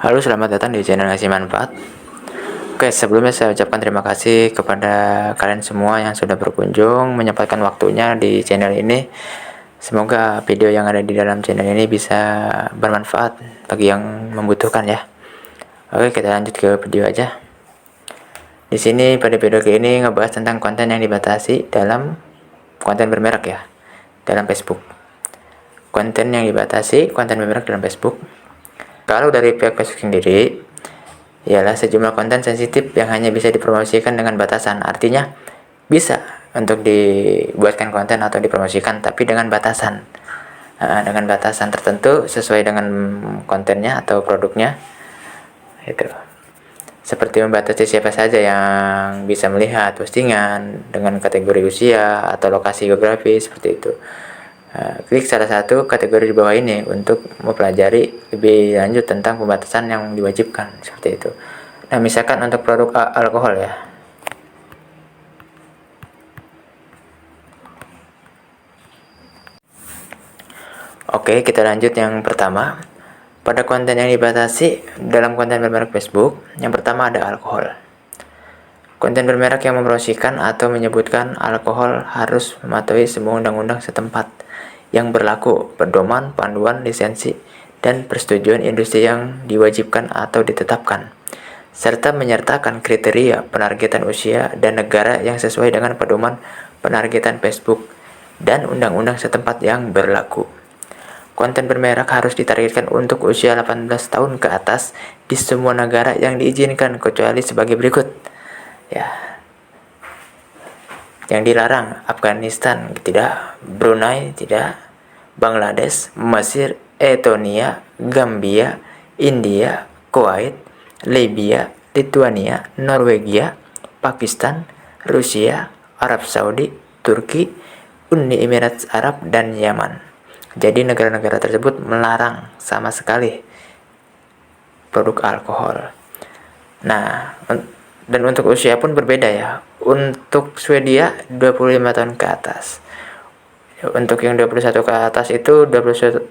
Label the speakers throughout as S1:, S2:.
S1: Halo, selamat datang di channel Ngasih Manfaat. Oke, sebelumnya saya ucapkan terima kasih kepada kalian semua yang sudah berkunjung, menyempatkan waktunya di channel ini. Semoga video yang ada di dalam channel ini bisa bermanfaat bagi yang membutuhkan ya. Oke, kita lanjut ke video aja. Di sini pada video kali ini ngebahas tentang konten yang dibatasi dalam konten bermerek ya, dalam Facebook. Konten yang dibatasi, konten bermerek dalam Facebook. Kalau dari pihak Facebook sendiri, ialah sejumlah konten sensitif yang hanya bisa dipromosikan dengan batasan. Artinya bisa untuk dibuatkan konten atau dipromosikan, tapi dengan batasan, dengan batasan tertentu sesuai dengan kontennya atau produknya. Itu seperti membatasi siapa saja yang bisa melihat postingan dengan kategori usia atau lokasi geografis seperti itu. Klik salah satu kategori di bawah ini untuk mempelajari lebih lanjut tentang pembatasan yang diwajibkan seperti itu. Nah, misalkan untuk produk alkohol ya. Oke, kita lanjut yang pertama. Pada konten yang dibatasi dalam konten bermerek Facebook, yang pertama ada alkohol. Konten bermerek yang mempromosikan atau menyebutkan alkohol harus mematuhi semua undang-undang setempat yang berlaku, pedoman, panduan, lisensi, dan persetujuan industri yang diwajibkan atau ditetapkan, serta menyertakan kriteria penargetan usia dan negara yang sesuai dengan pedoman penargetan Facebook dan undang-undang setempat yang berlaku. Konten bermerek harus ditargetkan untuk usia 18 tahun ke atas di semua negara yang diizinkan kecuali sebagai berikut. Ya. Yang dilarang: Afghanistan tidak, Brunei tidak, Bangladesh, Mesir, Estonia, Gambia, India, Kuwait, Libya, Lithuania, Norwegia, Pakistan, Rusia, Arab Saudi, Turki, Uni Emirat Arab, dan Yaman. Jadi negara-negara tersebut melarang sama sekali produk alkohol. Nah, dan untuk usia pun berbeda ya. Untuk Swedia 25 tahun ke atas. Untuk yang 21 ke atas itu 21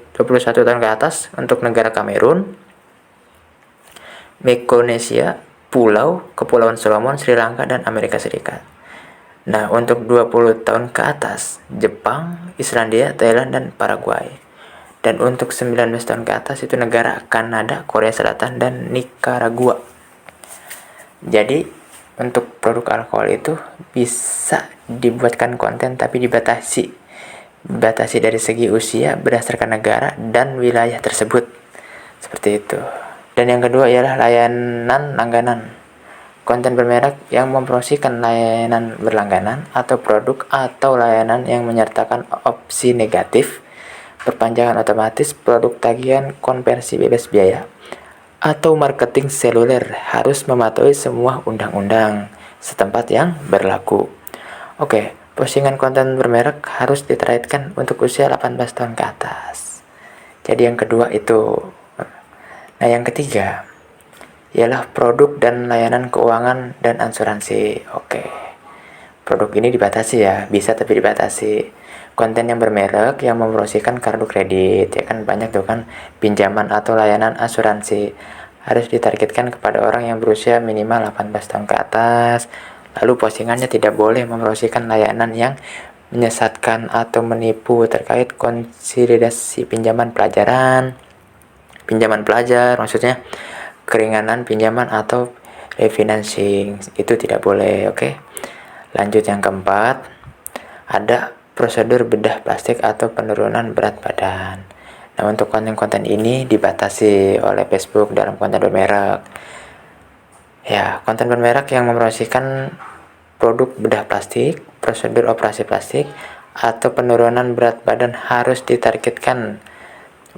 S1: tahun ke atas untuk negara Kamerun, Mikronesia, Kepulauan Solomon, Sri Lanka, dan Amerika Serikat. Nah, untuk 20 tahun ke atas, Jepang, Islandia, Thailand, dan Paraguay. Dan untuk 19 tahun ke atas itu negara Kanada, Korea Selatan, dan Nicaragua. Jadi, untuk produk alkohol itu bisa dibuatkan konten tapi dibatasi. Dibatasi dari segi usia berdasarkan negara dan wilayah tersebut. Seperti itu. Dan yang kedua ialah layanan langganan. Konten bermerek yang mempromosikan layanan berlangganan atau produk atau layanan yang menyertakan opsi negatif, perpanjangan otomatis, produk tagihan, konversi bebas biaya, atau marketing seluler harus mematuhi semua undang-undang setempat yang berlaku. Oke, postingan konten bermerek harus ditargetkan untuk usia 18 tahun ke atas. Jadi yang kedua itu. Nah, yang ketiga ialah produk dan layanan keuangan dan asuransi. Oke. Produk ini dibatasi ya, bisa tapi dibatasi. Konten yang bermerek yang mempromosikan kartu kredit, ya kan banyak tuh kan, pinjaman atau layanan asuransi harus ditargetkan kepada orang yang berusia minimal 18 tahun ke atas. Lalu postingannya tidak boleh mempromosikan layanan yang menyesatkan atau menipu terkait konsolidasi pinjaman pelajar maksudnya, keringanan pinjaman atau refinancing, itu tidak boleh. Oke. Lanjut yang keempat, ada prosedur bedah plastik atau penurunan berat badan. Nah, untuk konten-konten ini dibatasi oleh Facebook dalam konten bermerek. Ya, konten bermerek yang mempromosikan produk bedah plastik, prosedur operasi plastik, atau penurunan berat badan harus ditargetkan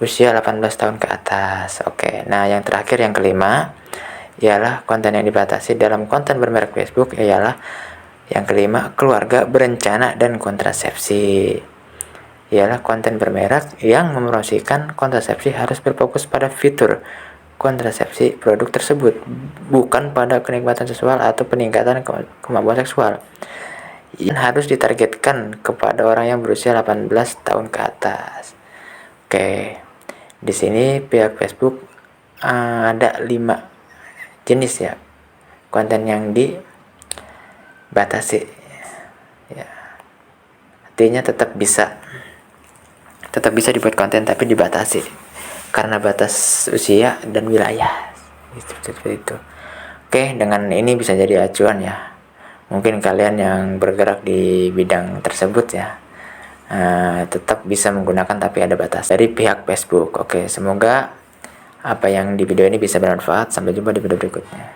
S1: usia 18 tahun ke atas. Oke. Nah, yang terakhir yang kelima ialah konten yang dibatasi dalam konten bermerek Facebook ialah yang kelima, keluarga berencana dan kontrasepsi. Ialah konten bermerek yang mempromosikan kontrasepsi harus berfokus pada fitur kontrasepsi produk tersebut, bukan pada kenikmatan seksual atau peningkatan kemampuan seksual. Yang harus ditargetkan kepada orang yang berusia 18 tahun ke atas. Oke. Di sini pihak Facebook ada 5 jenis ya konten yang dibatasi ya. Artinya tetap bisa dibuat konten tapi dibatasi karena batas usia dan wilayah seperti itu. Oke, dengan ini bisa jadi acuan ya, mungkin kalian yang bergerak di bidang tersebut ya, tetap bisa menggunakan tapi ada batas dari pihak Facebook. Oke, semoga apa yang di video ini bisa bermanfaat. Sampai jumpa di video berikutnya.